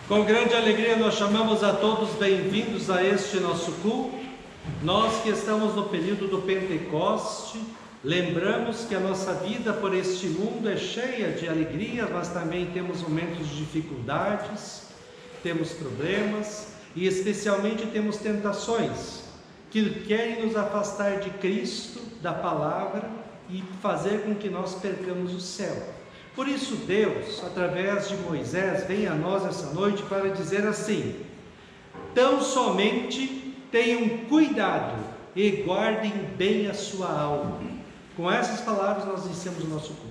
Com grande alegria nós chamamos a todos bem-vindos a este nosso culto. Nós que estamos no período do Pentecoste, lembramos que a nossa vida por este mundo é cheia de alegria, mas também temos momentos de dificuldades, temos problemas e especialmente temos tentações que querem nos afastar de Cristo, da palavra e fazer com que nós percamos o céu. Por isso Deus, através de Moisés, vem a nós essa noite para dizer assim: tão somente tenham cuidado e guardem bem a sua alma. Com essas palavras nós iniciamos o nosso culto.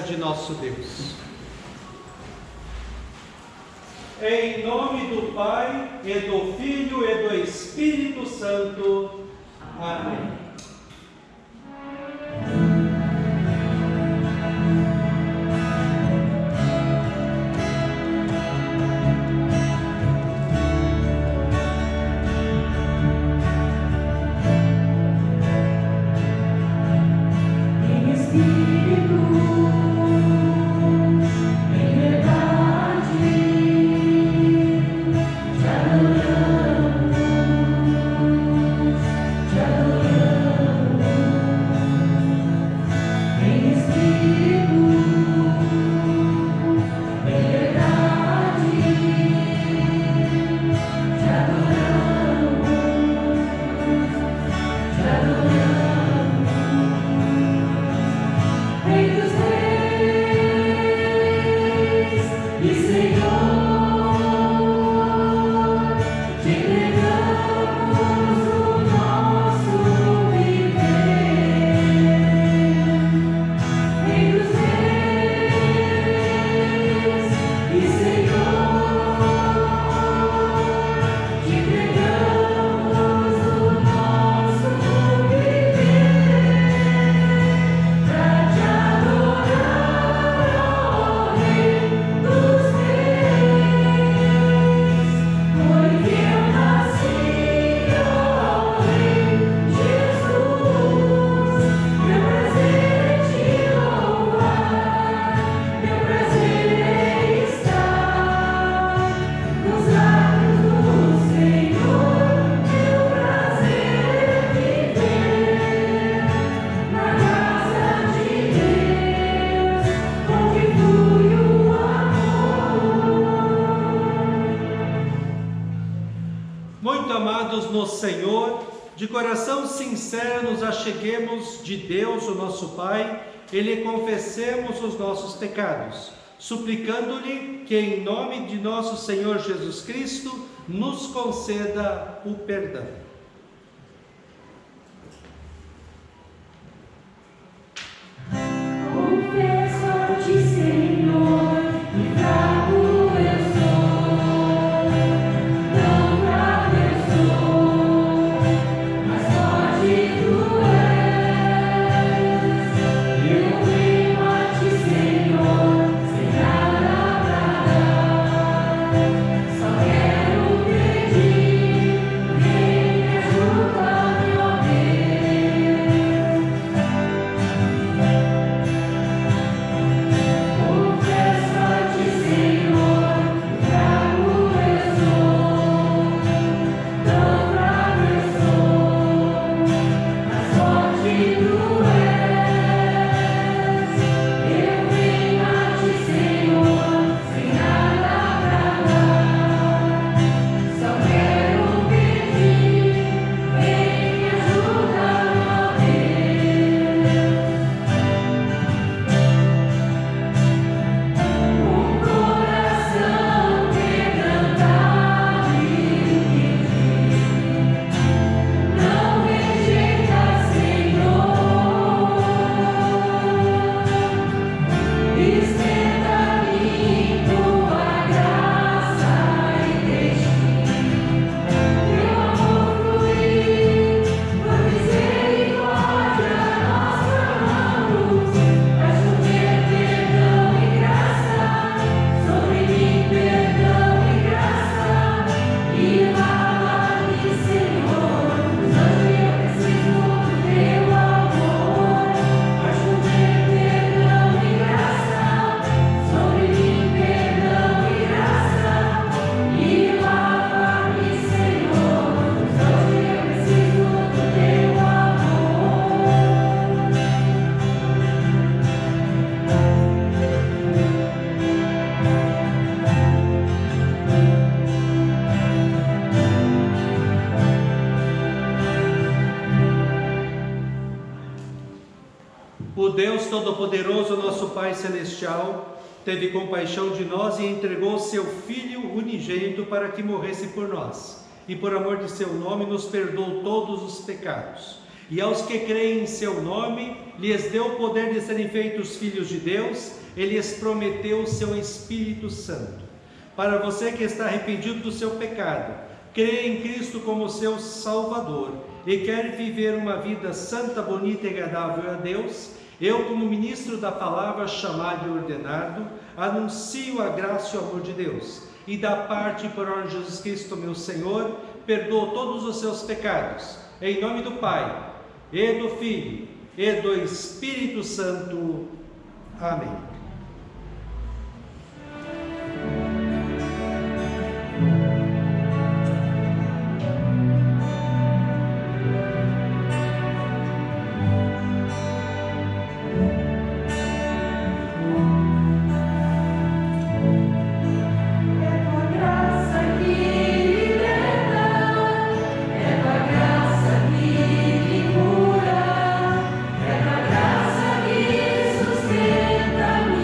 De nosso Deus. Em nome do Pai, e do Filho, e do Espírito Santo. Amém. Te adoramos, Senhor, de coração sincero nos acheguemos de Deus, o nosso Pai, e lhe confessemos os nossos pecados, suplicando-lhe que, em nome de nosso Senhor Jesus Cristo, nos conceda o perdão. Confesso-te, Senhor, que fraco eu sou, tão fraco eu sou, mas forte tu és. Eu venho a ti, Senhor, sem nada pra dar, só quero pedir, vem me ajudar-me, ó Deus. Confesso-te, Senhor, que fraco eu sou, tão fraco eu sou, mas forte tu és. Eu venho a ti, Senhor, sem nada pra dar, só quero pedir, vem me ajudar, ó Deus. Com coração quebrantado e humilde, não rejeita, Senhor. Estenda-me tua graça e deixe teu amor fluir. Por misericórdia nós clamamos, vai chover perdão e graça, sobre mim perdão e graça, e lava-me, Senhor, nos hoje eu preciso do teu amor. Vai chover perdão e graça, sobre mim perdão e graça, e lava-me, Senhor, nos hoje eu preciso do teu O Deus Todo-Poderoso, nosso Pai Celestial, teve compaixão de nós e entregou seu Filho unigênito para que morresse por nós, e por amor de seu nome nos perdoou todos os pecados. E aos que creem em seu nome, lhes deu o poder de serem feitos filhos de Deus, e lhes prometeu o seu Espírito Santo. Para você que está arrependido do seu pecado, crê em Cristo como seu Salvador e quer viver uma vida santa, bonita e agradável a Deus, eu, como ministro da palavra, chamado e ordenado, anuncio a graça e o amor de Deus, e da parte e por ordem de Jesus Cristo, meu Senhor, perdoo todos os seus pecados, em nome do Pai, e do Filho, e do Espírito Santo. Amém. graça que sustenta-me.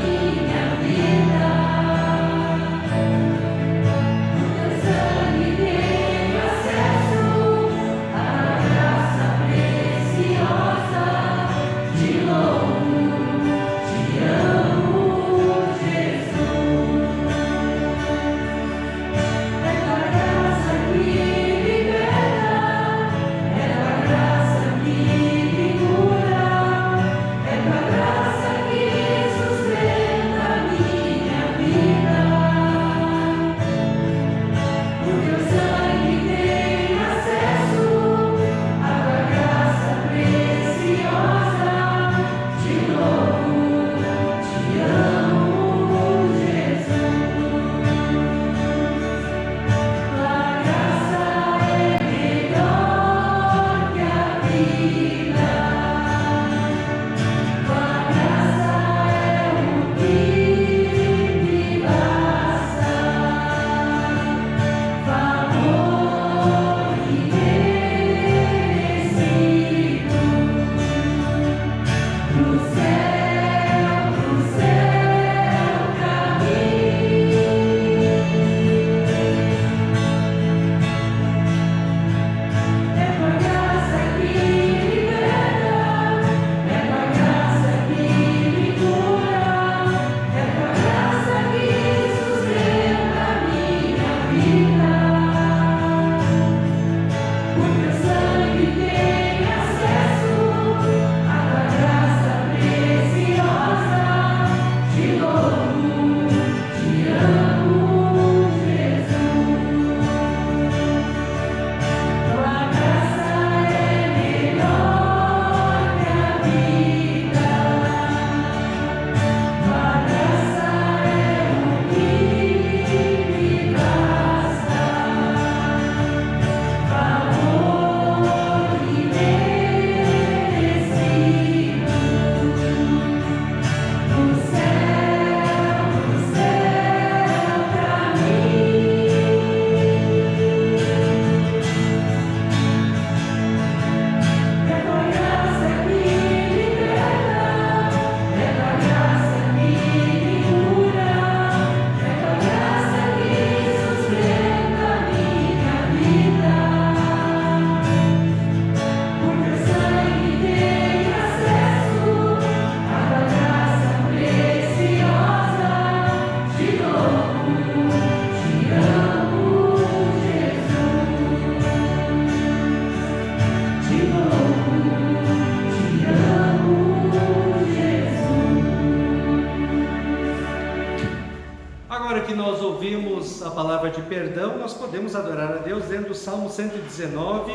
a palavra de perdão, nós podemos adorar a Deus dentro do Salmo 119,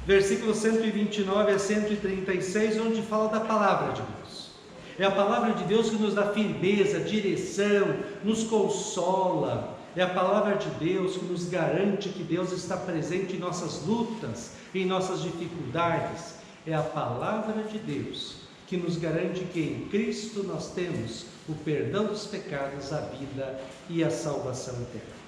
versículos 129 a 136, onde fala da palavra de Deus. É a palavra de Deus que nos dá firmeza, direção, nos consola. É a palavra de Deus que nos garante que Deus está presente em nossas lutas, em nossas dificuldades. É a palavra de Deus que nos garante que em Cristo nós temos o perdão dos pecados, a vida e a salvação eterna.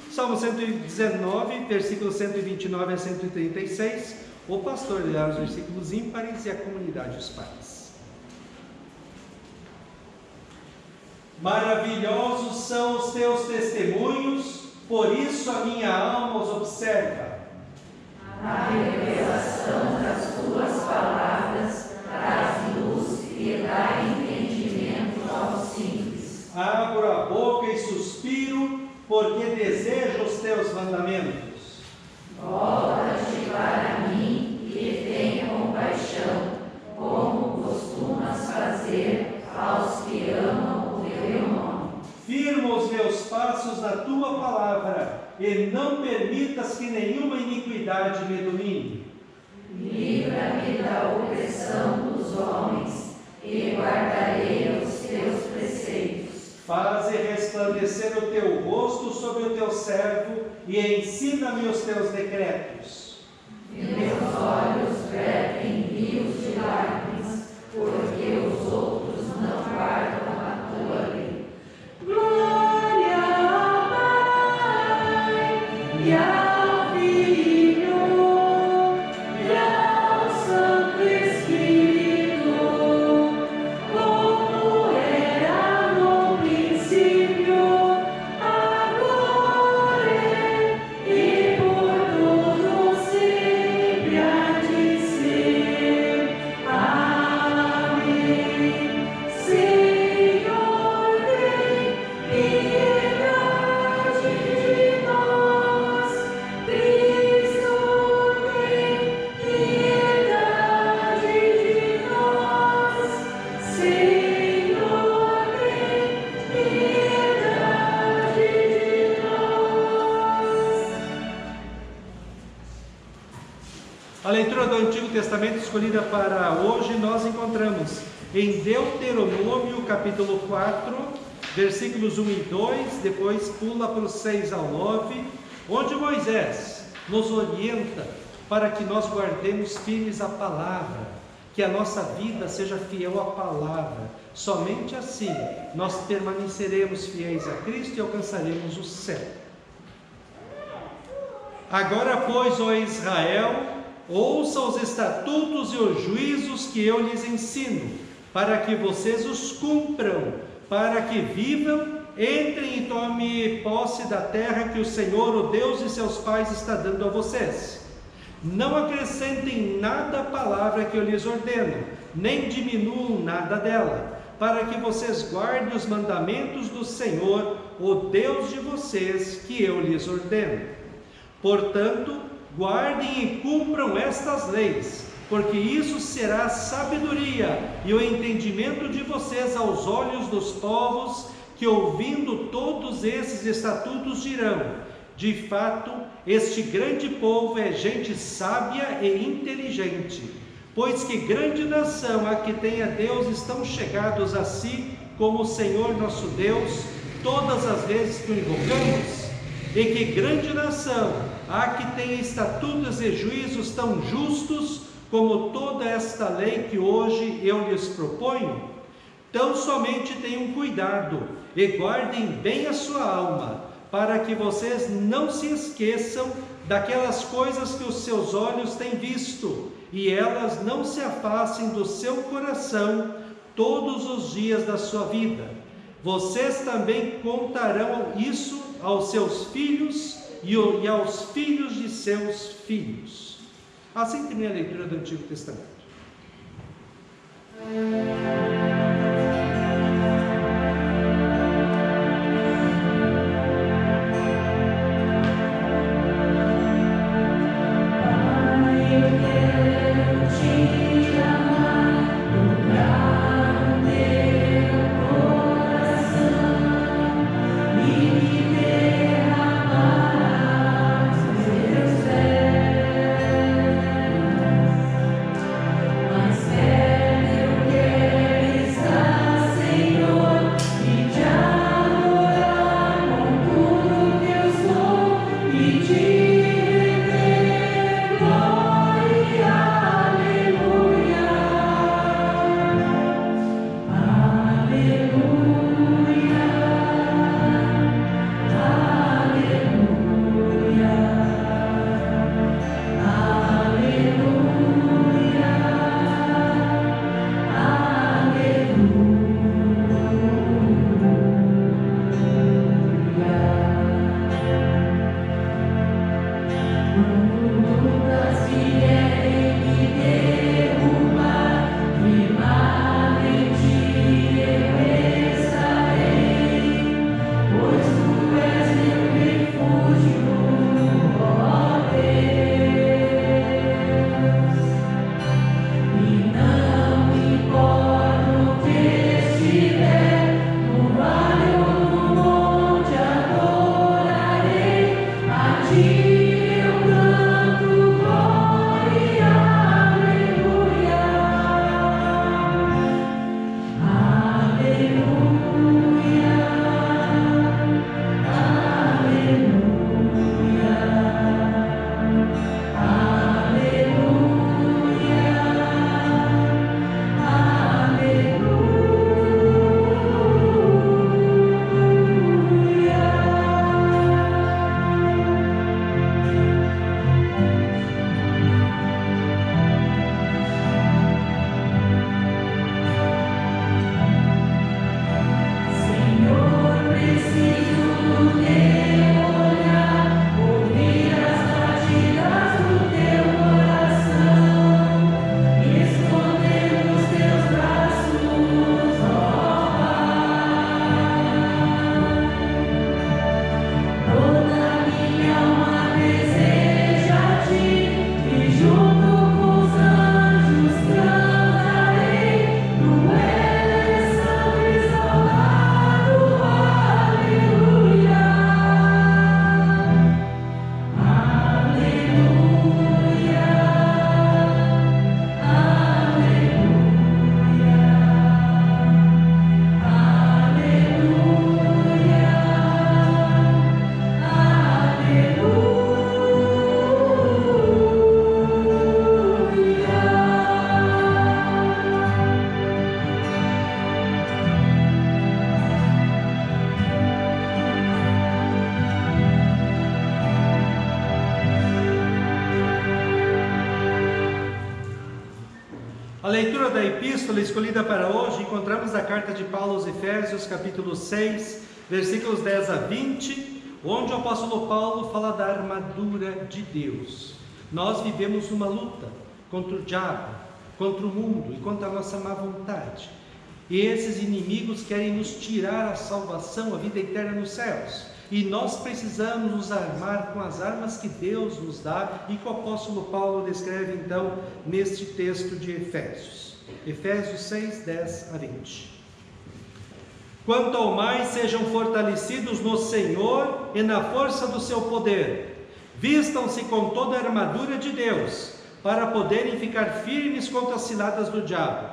Salmo 119, versículos 129 a 136. O pastor lerá os versículos ímpares e a comunidade os pares. Maravilhosos são os teus testemunhos, por isso a minha alma os observa. A revelação das tuas palavras traz luz e dá entendimento aos simples. Abro a boca e suspiro, porque desejo os teus mandamentos. Volta-te para mim e tenha compaixão, como costumas fazer aos que amam o teu nome. Firma os meus passos na tua palavra, e não permitas que nenhuma iniquidade me domine. Livra-me da opressão dos homens, e guardarei os teus preceitos. Faze resplandecer o teu rosto sobre o teu servo, e ensina-me os teus decretos. Meus olhos vertem rios de lágrimas, porque os outros não guardam a tua lei. Glória ao Pai e ao Filho e ao Santo Espírito, como era no princípio, agora e por todo sempre há de ser. Amém. Senhor, tem piedade de nós. Cristo, tem piedade de nós. Senhor, tem piedade de nós. A leitura do Antigo Testamento escolhida para hoje nós encontramos em Deuteronômio capítulo 4, versículos 1 e 2, depois pula para os 6 ao 9, onde Moisés nos orienta para que nós guardemos firmes a palavra, que a nossa vida seja fiel à palavra. Somente assim nós permaneceremos fiéis a Cristo e alcançaremos o céu. Agora, pois, ó Israel, ouça os estatutos e os juízos que eu lhes ensino, para que vocês os cumpram, para que vivam, entrem e tomem posse da terra que o Senhor, o Deus de seus pais, está dando a vocês. Não acrescentem nada à palavra que eu lhes ordeno, nem diminuam nada dela, para que vocês guardem os mandamentos do Senhor, o Deus de vocês, que eu lhes ordeno. Portanto, guardem e cumpram estas leis, porque isso será sabedoria e o entendimento de vocês aos olhos dos povos, que ouvindo todos esses estatutos dirão: de fato, este grande povo é gente sábia e inteligente. Pois que grande nação a que tem a Deus estão chegados a si, como o Senhor nosso Deus, todas as vezes que o invocamos? E que grande nação há que tem estatutos e juízos tão justos, como toda esta lei que hoje eu lhes proponho? Tão somente tenham cuidado e guardem bem a sua alma, para que vocês não se esqueçam daquelas coisas que os seus olhos têm visto, e elas não se afastem do seu coração todos os dias da sua vida. Vocês também contarão isso aos seus filhos e aos filhos de seus filhos. Assim termina a leitura do Antigo Testamento. A leitura da epístola escolhida para hoje encontramos na carta de Paulo aos Efésios, capítulo 6, versículos 10 a 20, onde o apóstolo Paulo fala da armadura de Deus. Nós vivemos uma luta contra o diabo, contra o mundo e contra a nossa má vontade. E esses inimigos querem nos tirar a salvação, a vida eterna nos céus. E nós precisamos nos armar com as armas que Deus nos dá e que o apóstolo Paulo descreve então neste texto de Efésios. Efésios 6, 10 a 20. Quanto ao mais, sejam fortalecidos no Senhor e na força do seu poder. Vistam-se com toda a armadura de Deus, para poderem ficar firmes contra as ciladas do diabo.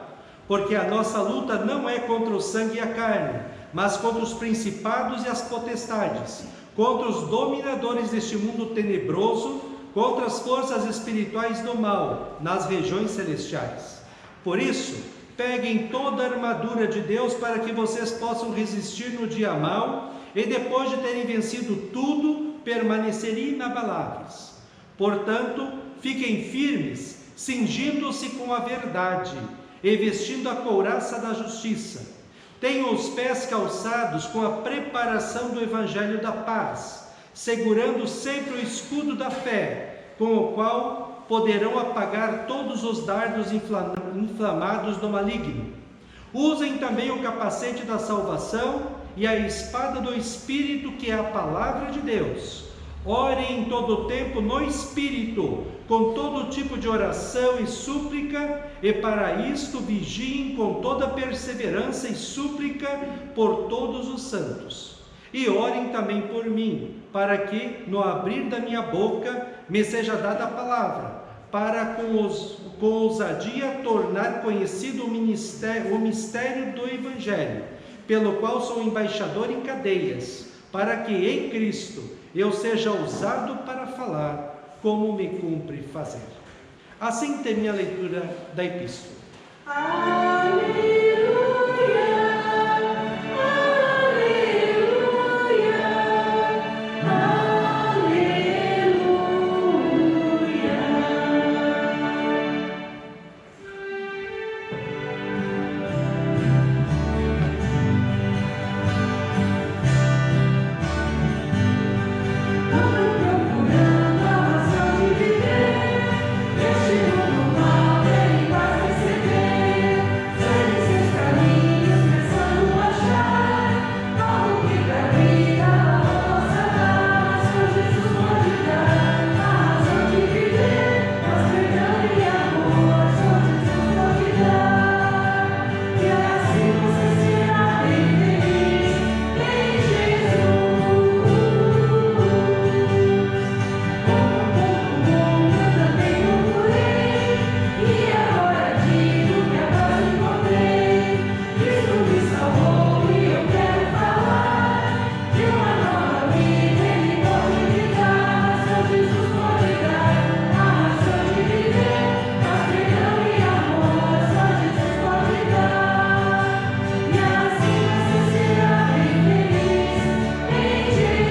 Porque a nossa luta não é contra o sangue e a carne, mas contra os principados e as potestades, contra os dominadores deste mundo tenebroso, contra as forças espirituais do mal, nas regiões celestiais. Por isso, peguem toda a armadura de Deus para que vocês possam resistir no dia mau e depois de terem vencido tudo, permanecerem inabaláveis. Portanto, fiquem firmes, cingindo-se com a verdade e vestindo a couraça da justiça. Tenham os pés calçados com a preparação do Evangelho da paz, segurando sempre o escudo da fé, com o qual poderão apagar todos os dardos inflamados do maligno. Usem também o capacete da salvação e a espada do Espírito, que é a palavra de Deus. Orem em todo o tempo no Espírito, com todo tipo de oração e súplica, e para isto vigiem com toda perseverança e súplica por todos os santos. E orem também por mim, para que, no abrir da minha boca, me seja dada a palavra, para com ousadia tornar conhecido o mistério do Evangelho, pelo qual sou embaixador em cadeias, para que em Cristo eu seja usado para falar como me cumpre fazer. Assim termina a leitura da epístola. Aleluia, aleluia, procurando a razão de viver, este mundo mal ele vai receber, segue seus caminhos pensando achar algo que pra vida possa dar, só Jesus pode dar a razão de viver, mas perdão e amor só Jesus pode dar, e assim você será bem feliz em Jesus. Também procurei, e agora digo que a paz encontrei. Cristo me salvou e eu quero falar de uma nova vida, Ele pode me dar, só Jesus pode dar a razão de viver, mas perdão e amor só Jesus pode dar, e assim você será bem feliz em Jesus.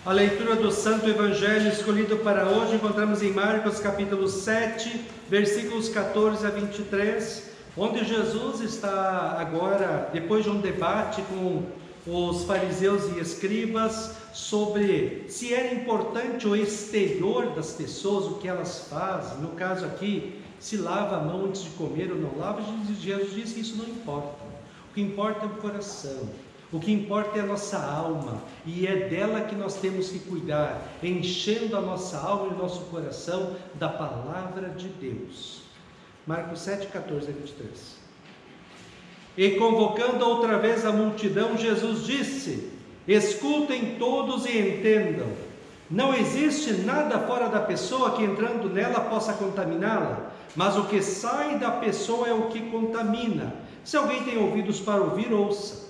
A leitura do Santo Evangelho escolhido para hoje encontramos em Marcos capítulo 7, versículos 14 a 23, onde Jesus está agora, depois de um debate com os fariseus e escribas, sobre se era importante o exterior das pessoas, o que elas fazem. No caso aqui, se lava a mão antes de comer ou não lava. Jesus diz que isso não importa. O que importa é o coração. O que importa é a nossa alma, e é dela que nós temos que cuidar, enchendo a nossa alma e o nosso coração da palavra de Deus. Marcos 7, 14 a 23. E convocando outra vez a multidão, Jesus disse: escutem todos e entendam. Não existe nada fora da pessoa que entrando nela possa contaminá-la, mas o que sai da pessoa é o que contamina. Se alguém tem ouvidos para ouvir, ouça.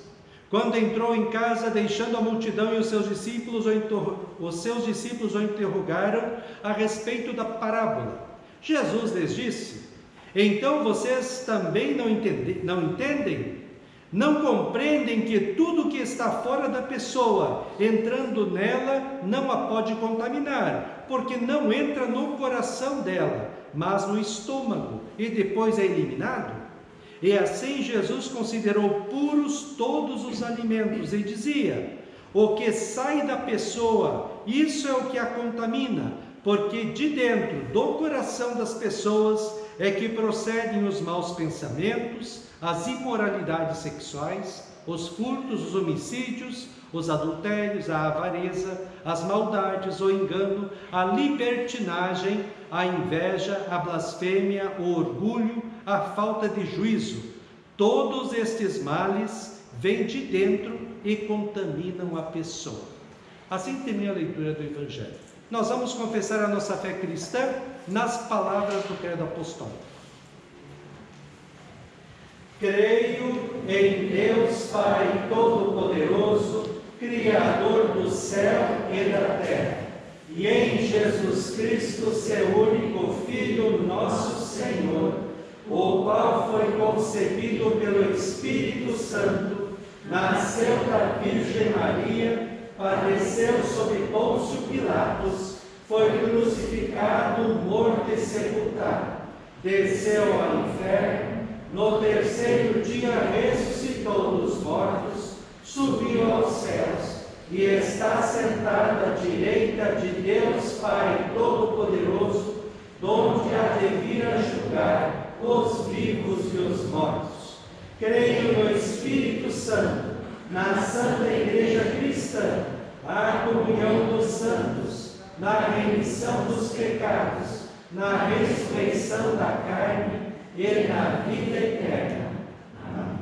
Quando entrou em casa, deixando a multidão e os seus discípulos o interrogaram a respeito da parábola. Jesus lhes disse: então vocês também não entendem? Não compreendem que tudo que está fora da pessoa, entrando nela, não a pode contaminar, porque não entra no coração dela, mas no estômago, e depois é eliminado? E assim Jesus considerou puros todos os alimentos e dizia: o que sai da pessoa, isso é o que a contamina, porque de dentro do coração das pessoas é que procedem os maus pensamentos, as imoralidades sexuais, os furtos, os homicídios, os adultérios, a avareza, as maldades, o engano, a libertinagem, a inveja, a blasfêmia, o orgulho, a falta de juízo. Todos estes males vêm de dentro e contaminam a pessoa. Assim termina a leitura do Evangelho. Nós vamos confessar a nossa fé cristã nas palavras do credo apostólico. Creio em Deus Pai Todo-Poderoso, Criador do céu e da terra, e em Jesus Cristo, seu único Filho, nosso Senhor, o qual foi concebido pelo Espírito Santo, nasceu da Virgem Maria, padeceu sob Pôncio Pilatos, foi crucificado, morto e sepultado, desceu ao inferno, no terceiro dia ressuscitou dos mortos, subiu aos céus e está sentado à direita de Deus Pai Todo-Poderoso, donde há de vir a julgar os vivos e os mortos. Creio no Espírito Santo, na Santa Igreja Cristã, a comunhão dos santos, na remissão dos pecados, na ressurreição da carne e na vida eterna. Amém.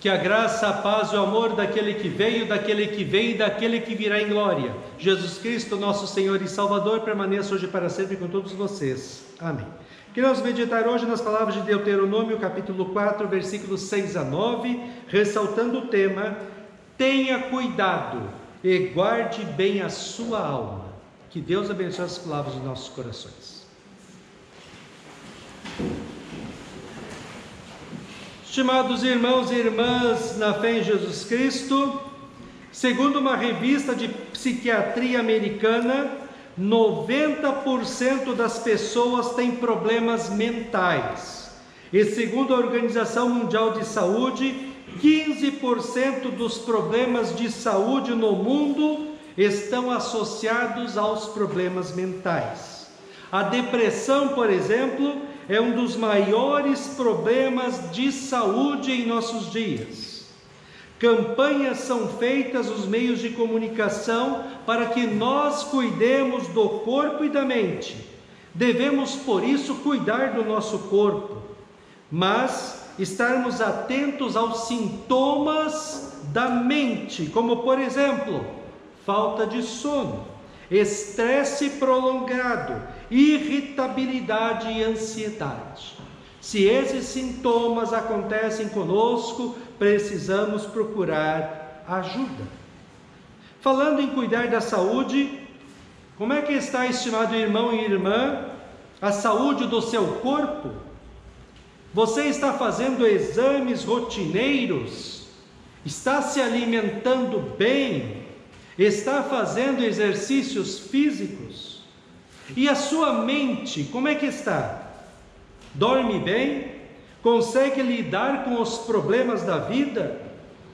Que a graça, a paz e o amor daquele que veio, daquele que vem e daquele que virá em glória, Jesus Cristo, nosso Senhor e Salvador, permaneça hoje e para sempre com todos vocês. Amém. Queremos meditar hoje nas palavras de Deuteronômio, capítulo 4, versículos 6 a 9, ressaltando o tema: tenha cuidado e guarde bem a sua alma. Que Deus abençoe as palavras dos nossos corações. Estimados irmãos e irmãs na fé em Jesus Cristo, segundo uma revista de psiquiatria americana, 90% das pessoas têm problemas mentais. E segundo a Organização Mundial de Saúde, 15% dos problemas de saúde no mundo estão associados aos problemas mentais. A depressão, por exemplo, é um dos maiores problemas de saúde em nossos dias. Campanhas são feitas nos meios de comunicação para que nós cuidemos do corpo e da mente. Devemos, por isso, cuidar do nosso corpo, mas estarmos atentos aos sintomas da mente, como, por exemplo, falta de sono, estresse prolongado, irritabilidade e ansiedade. Se esses sintomas acontecem conosco, precisamos procurar ajuda. Falando em cuidar da saúde, como é que está, estimado irmão e irmã, a saúde do seu corpo? Você está fazendo exames rotineiros? Está se alimentando bem? Está fazendo exercícios físicos? E a sua mente, como é que está? Dorme bem? Consegue lidar com os problemas da vida?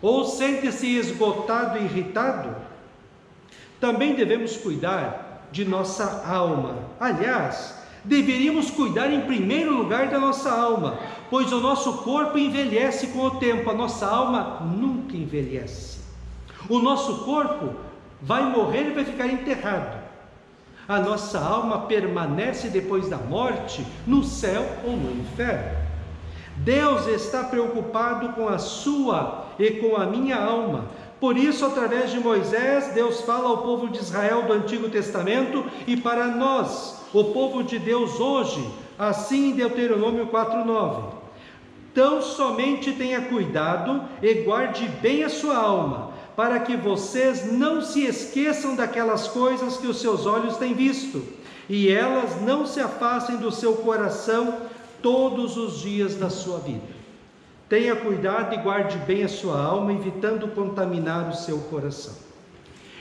Ou sente-se esgotado e irritado? Também devemos cuidar de nossa alma. Aliás, deveríamos cuidar em primeiro lugar da nossa alma, pois o nosso corpo envelhece com o tempo, a nossa alma nunca envelhece. O nosso corpo vai morrer e vai ficar enterrado. A nossa alma permanece depois da morte no céu ou no inferno. Deus está preocupado com a sua e com a minha alma. Por isso, através de Moisés, Deus fala ao povo de Israel do Antigo Testamento e para nós, o povo de Deus hoje, assim em Deuteronômio 4:9. Tão somente tenha cuidado e guarde bem a sua alma, para que vocês não se esqueçam daquelas coisas que os seus olhos têm visto, e elas não se afastem do seu coração todos os dias da sua vida. Tenha cuidado e guarde bem a sua alma, evitando contaminar o seu coração.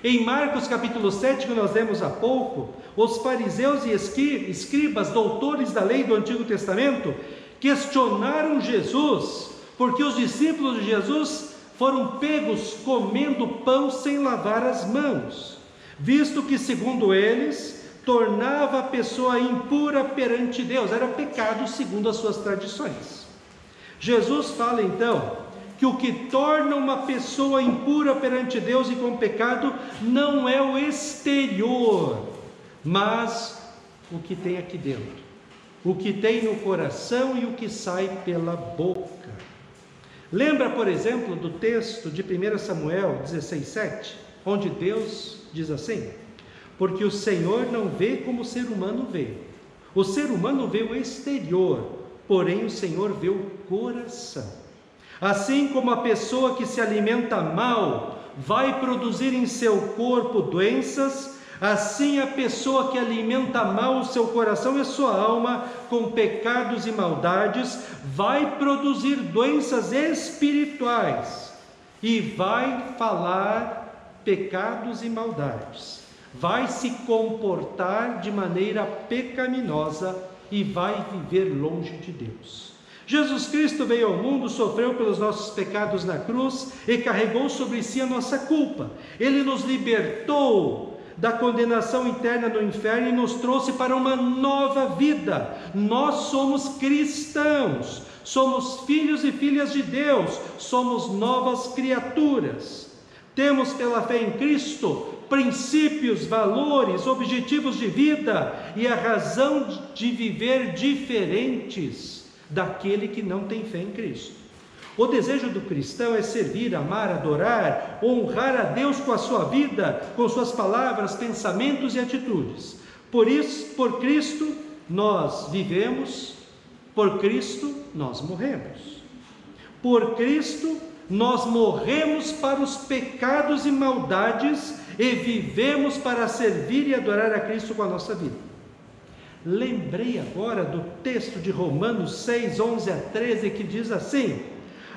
Em Marcos capítulo 7, que nós lemos há pouco, os fariseus e escribas, doutores da lei do Antigo Testamento, questionaram Jesus, porque os discípulos de Jesus foram pegos comendo pão sem lavar as mãos, visto que, segundo eles, tornava a pessoa impura perante Deus, era pecado segundo as suas tradições. Jesus fala então que o que torna uma pessoa impura perante Deus e com pecado não é o exterior, mas o que tem aqui dentro, o que tem no coração e o que sai pela boca. Lembra, por exemplo, do texto de 1 Samuel 16:7, onde Deus diz assim: porque o Senhor não vê como o ser humano vê. O ser humano vê o exterior, porém o Senhor vê o coração. Assim como a pessoa que se alimenta mal vai produzir em seu corpo doenças, assim a pessoa que alimenta mal o seu coração e a sua alma com pecados e maldades vai produzir doenças espirituais e vai falar pecados e maldades, vai se comportar de maneira pecaminosa e vai viver longe de Deus. Jesus Cristo veio ao mundo, sofreu pelos nossos pecados na cruz e carregou sobre si a nossa culpa. Ele nos libertou da condenação eterna no inferno e nos trouxe para uma nova vida. Nós somos cristãos, somos filhos e filhas de Deus, somos novas criaturas. Temos pela fé em Cristo princípios, valores, objetivos de vida e a razão de viver diferentes daquele que não tem fé em Cristo. O desejo do cristão é servir, amar, adorar, honrar a Deus com a sua vida, com suas palavras, pensamentos e atitudes. Por isso, por Cristo nós vivemos, por Cristo nós morremos. Por Cristo nós morremos para os pecados e maldades e vivemos para servir e adorar a Cristo com a nossa vida. Lembrei agora do texto de Romanos 6, 11 a 13, que diz assim: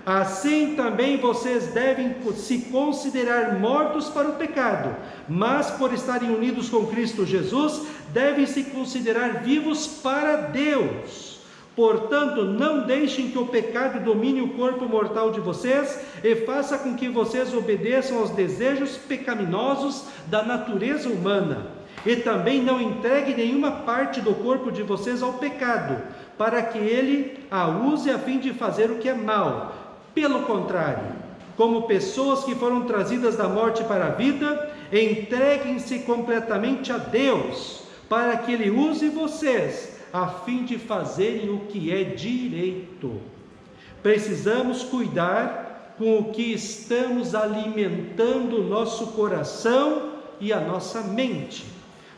assim também vocês devem se considerar mortos para o pecado, mas por estarem unidos com Cristo Jesus, devem se considerar vivos para Deus. Portanto, não deixem que o pecado domine o corpo mortal de vocês e faça com que vocês obedeçam aos desejos pecaminosos da natureza humana. E também não entregue nenhuma parte do corpo de vocês ao pecado, para que ele a use a fim de fazer o que é mal. Pelo contrário, como pessoas que foram trazidas da morte para a vida, entreguem-se completamente a Deus, para que Ele use vocês, a fim de fazerem o que é direito. Precisamos cuidar com o que estamos alimentando o nosso coração e a nossa mente.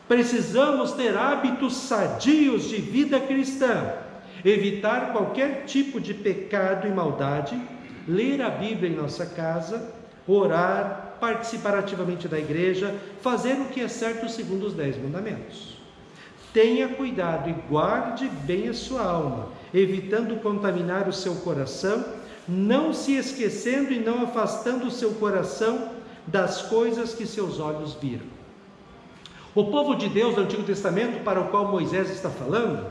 Precisamos ter hábitos sadios de vida cristã, evitar qualquer tipo de pecado e maldade, ler a Bíblia em nossa casa, orar, participar ativamente da igreja, fazer o que é certo segundo os 10 mandamentos. Tenha cuidado e guarde bem a sua alma, evitando contaminar o seu coração, não se esquecendo e não afastando o seu coração das coisas que seus olhos viram. O povo de Deus do Antigo Testamento, para o qual Moisés está falando,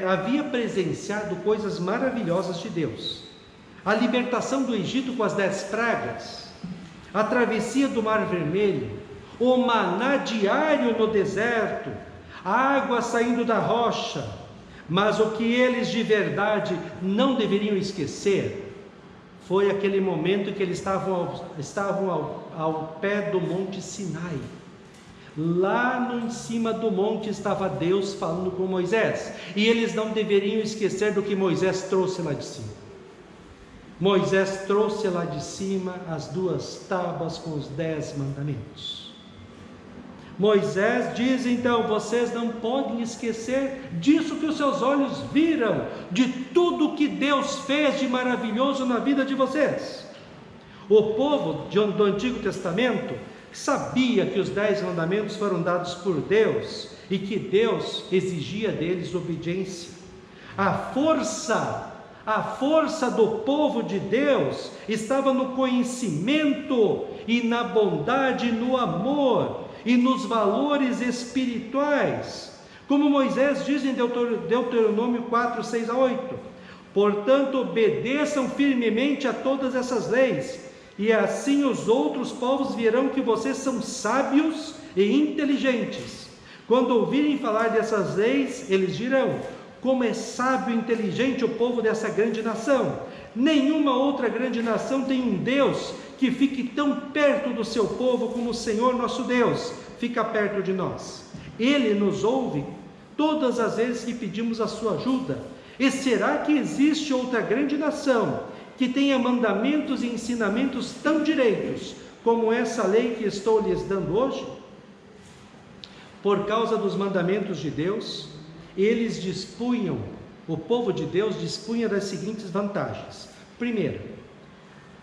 havia presenciado coisas maravilhosas de Deus. A libertação do Egito com as 10 pragas, a travessia do Mar Vermelho, o maná diário no deserto, a água saindo da rocha. Mas o que eles de verdade não deveriam esquecer foi aquele momento que eles estavam ao pé do Monte Sinai. Lá no em cima do monte estava Deus falando com Moisés, e eles não deveriam esquecer do que Moisés trouxe lá de cima. Moisés trouxe lá de cima as 2 tábuas com os 10 mandamentos. Moisés diz então: vocês não podem esquecer disso que os seus olhos viram, de tudo que Deus fez de maravilhoso na vida de vocês. O povo do Antigo Testamento sabia que os 10 mandamentos foram dados por Deus e que Deus exigia deles obediência. A força do povo de Deus estava no conhecimento e na bondade, no amor e nos valores espirituais, como Moisés diz em Deuteronômio 4, 6 a 8. Portanto, obedeçam firmemente a todas essas leis, e assim os outros povos verão que vocês são sábios e inteligentes. Quando ouvirem falar dessas leis, eles dirão: como é sábio e inteligente o povo dessa grande nação. Nenhuma outra grande nação tem um Deus que fique tão perto do seu povo como o Senhor nosso Deus fica perto de nós. Ele nos ouve todas as vezes que pedimos a sua ajuda. E será que existe outra grande nação que tenha mandamentos e ensinamentos tão direitos como essa lei que estou lhes dando hoje? Por causa dos mandamentos de Deus, eles dispunham, o povo de Deus dispunha das seguintes vantagens. Primeiro,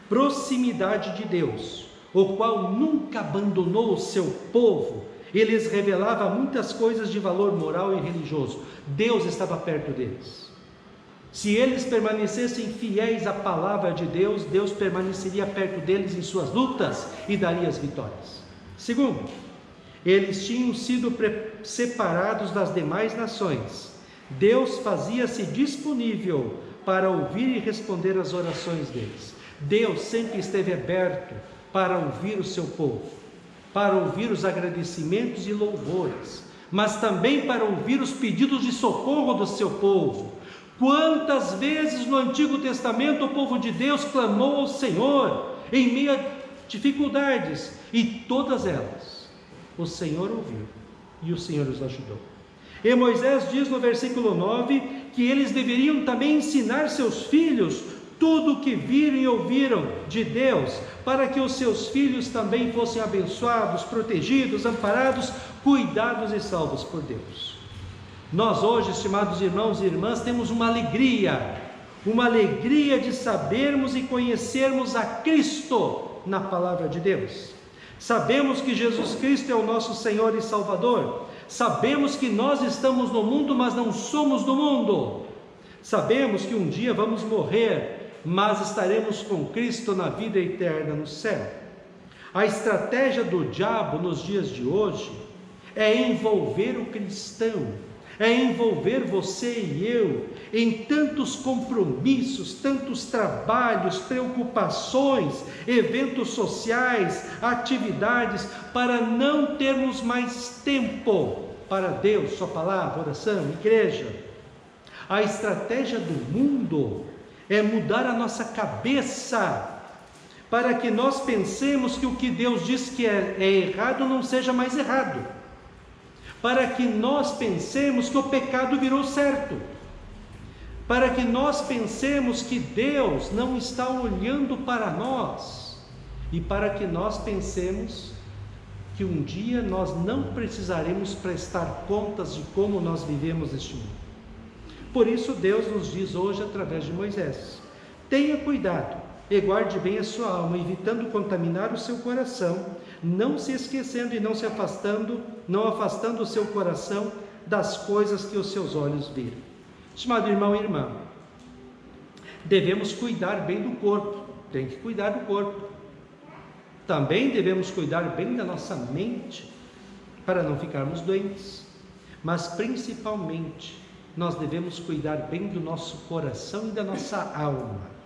proximidade de Deus, o qual nunca abandonou o seu povo. Eles revelavam muitas coisas de valor moral e religioso. Deus estava perto deles. Se eles permanecessem fiéis à palavra de Deus, Deus permaneceria perto deles em suas lutas e daria as vitórias. Segundo, eles tinham sido separados das demais nações. Deus fazia-se disponível para ouvir e responder às orações deles. Deus sempre esteve aberto para ouvir o seu povo, para ouvir os agradecimentos e louvores, mas também para ouvir os pedidos de socorro do seu povo. Quantas vezes no Antigo Testamento o povo de Deus clamou ao Senhor em meio a dificuldades, e todas elas o Senhor ouviu e o Senhor os ajudou. E Moisés diz no versículo 9 que eles deveriam também ensinar seus filhos tudo o que viram e ouviram de Deus, para que os seus filhos também fossem abençoados, protegidos, amparados, cuidados e salvos por Deus. Nós hoje, estimados irmãos e irmãs, temos uma alegria de sabermos e conhecermos a Cristo na palavra de Deus. Sabemos que Jesus Cristo é o nosso Senhor e Salvador. Sabemos que nós estamos no mundo, mas não somos do mundo. Sabemos que um dia vamos morrer, mas estaremos com Cristo na vida eterna no céu. A estratégia do diabo nos dias de hoje é envolver o cristão, é envolver você e eu em tantos compromissos, tantos trabalhos, preocupações, eventos sociais, atividades, para não termos mais tempo para Deus, sua palavra, oração, igreja. A estratégia do mundo é mudar a nossa cabeça, para que nós pensemos que o que Deus diz que é errado não seja mais errado, para que nós pensemos que o pecado virou certo, para que nós pensemos que Deus não está olhando para nós, e para que nós pensemos que um dia nós não precisaremos prestar contas de como nós vivemos neste mundo. Por isso Deus nos diz hoje através de Moisés: tenha cuidado e guarde bem a sua alma, evitando contaminar o seu coração, não se esquecendo e não afastando o seu coração das coisas que os seus olhos viram. Estimado irmão e irmã, devemos cuidar bem do corpo, tem que cuidar do corpo. Também devemos cuidar bem da nossa mente, para não ficarmos doentes, mas principalmente nós devemos cuidar bem do nosso coração e da nossa alma.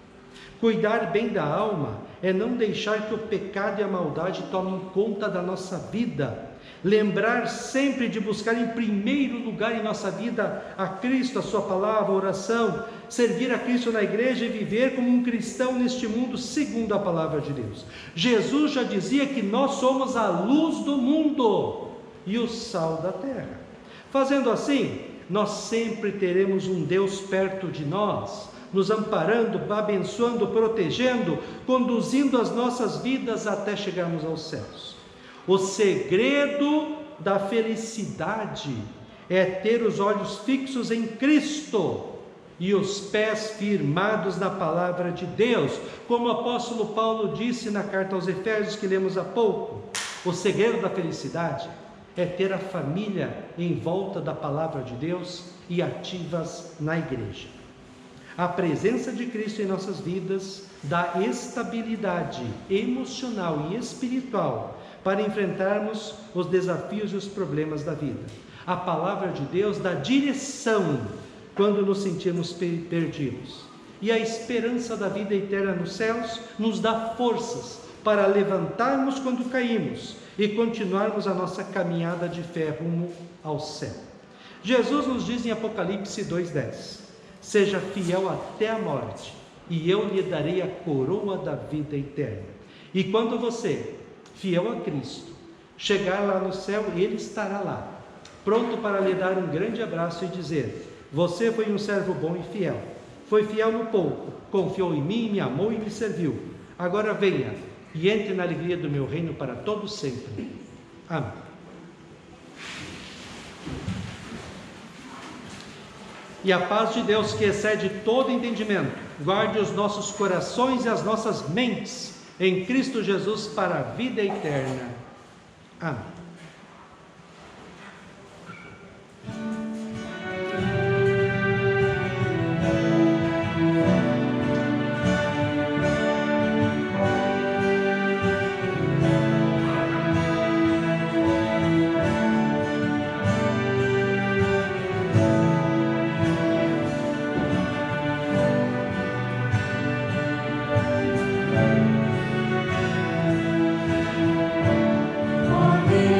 Cuidar bem da alma é não deixar que o pecado e a maldade tomem conta da nossa vida. Lembrar sempre de buscar em primeiro lugar em nossa vida a Cristo, a sua palavra, a oração, servir a Cristo na igreja e viver como um cristão neste mundo segundo a palavra de Deus. Jesus já dizia que nós somos a luz do mundo e o sal da terra. Fazendo assim, nós sempre teremos um Deus perto de nós, nos amparando, abençoando, protegendo, conduzindo as nossas vidas até chegarmos aos céus. O segredo da felicidade é ter os olhos fixos em Cristo e os pés firmados na palavra de Deus, como o apóstolo Paulo disse na carta aos Efésios que lemos há pouco. O segredo da felicidade é ter a família em volta da palavra de Deus e ativas na igreja. A presença de Cristo em nossas vidas dá estabilidade emocional e espiritual para enfrentarmos os desafios e os problemas da vida. A palavra de Deus dá direção quando nos sentimos perdidos. E a esperança da vida eterna nos céus nos dá forças para levantarmos quando caímos e continuarmos a nossa caminhada de fé rumo ao céu. Jesus nos diz em Apocalipse 2:10: seja fiel até a morte, e eu lhe darei a coroa da vida eterna. E quando você, fiel a Cristo, chegar lá no céu, Ele estará lá, pronto para lhe dar um grande abraço e dizer: você foi um servo bom e fiel, foi fiel no pouco, confiou em mim, me amou e me serviu. Agora venha e entre na alegria do meu reino para todo sempre. Amém. E a paz de Deus, que excede todo entendimento, guarde os nossos corações e as nossas mentes em Cristo Jesus para a vida eterna. Amém. Oh,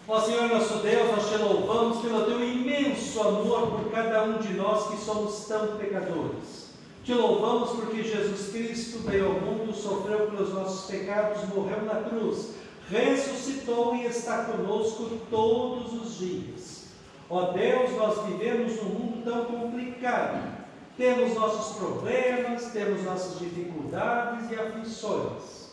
Ó Senhor nosso Deus, nós te louvamos pelo teu imenso amor por cada um de nós que somos tão pecadores. Te louvamos porque Jesus Cristo veio ao mundo, sofreu pelos nossos pecados, morreu na cruz, ressuscitou e está conosco todos os dias. Ó Deus, nós vivemos num mundo tão complicado. Temos nossos problemas, temos nossas dificuldades e aflições.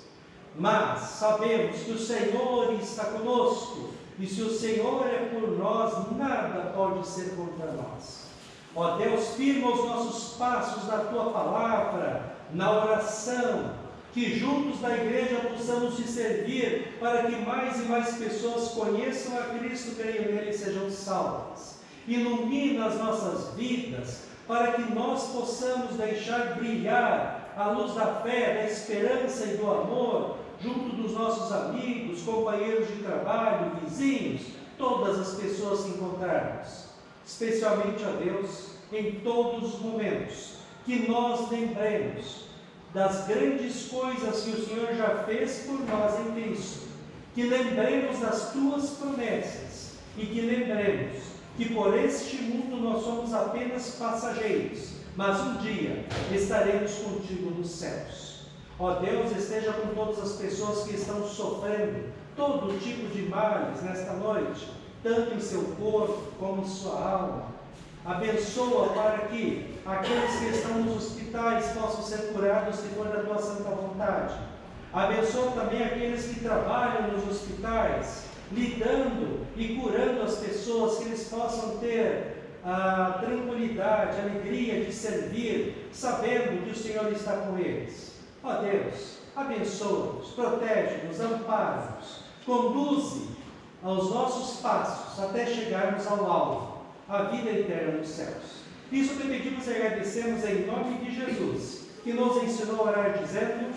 Mas sabemos que o Senhor está conosco. E se o Senhor é por nós, nada pode ser contra nós. Ó Deus, firma os nossos passos na Tua palavra, na oração, que juntos na igreja possamos te servir, para que mais e mais pessoas conheçam a Cristo, creiam nele e sejam salvas. Ilumina as nossas vidas, para que nós possamos deixar brilhar a luz da fé, da esperança e do amor, junto dos nossos amigos, companheiros de trabalho, vizinhos, todas as pessoas que encontrarmos. Especialmente, ó Deus, em todos os momentos, que nós lembremos das grandes coisas que o Senhor já fez por nós em Cristo, que lembremos das Tuas promessas e que lembremos que por este mundo nós somos apenas passageiros, mas um dia estaremos contigo nos céus. Ó Deus, esteja com todas as pessoas que estão sofrendo todo tipo de males nesta noite, tanto em seu corpo como em sua alma. Abençoa para que aqueles que estão nos hospitais possam ser curados se for da Tua santa vontade. Abençoa também aqueles que trabalham nos hospitais, lidando e curando as pessoas, que eles possam ter a tranquilidade, a alegria de servir, sabendo que o Senhor está com eles. Ó Deus, abençoa-nos, protege-nos, ampara-nos, conduze aos nossos passos até chegarmos ao alvo, a vida eterna nos céus. Isso que pedimos e agradecemos em nome de Jesus, que nos ensinou a orar dizendo: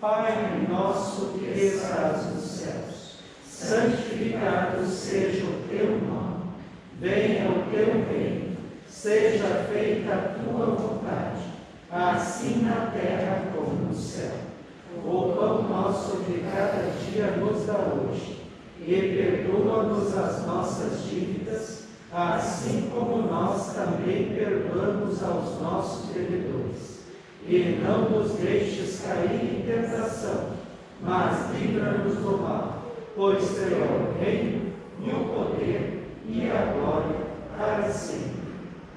Pai nosso que estás nos céus, santificado seja o Teu nome, venha o Teu reino, seja feita a Tua vontade, assim na terra como no céu. O pão nosso de cada dia nos dá hoje, e perdoa-nos as nossas dívidas, assim como nós também perdoamos aos nossos devedores. E não nos deixes cair em tentação, mas livra-nos do mal, pois Teu é o reino, e o poder, e a glória, para sempre.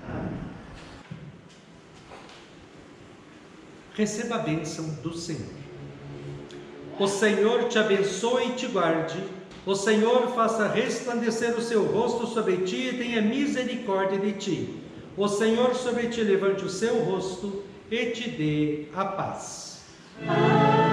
Amém. Receba a bênção do Senhor. O Senhor te abençoe e te guarde. O Senhor faça resplandecer o seu rosto sobre ti e tenha misericórdia de ti. O Senhor sobre ti levante o seu rosto e te dê a paz. Amém.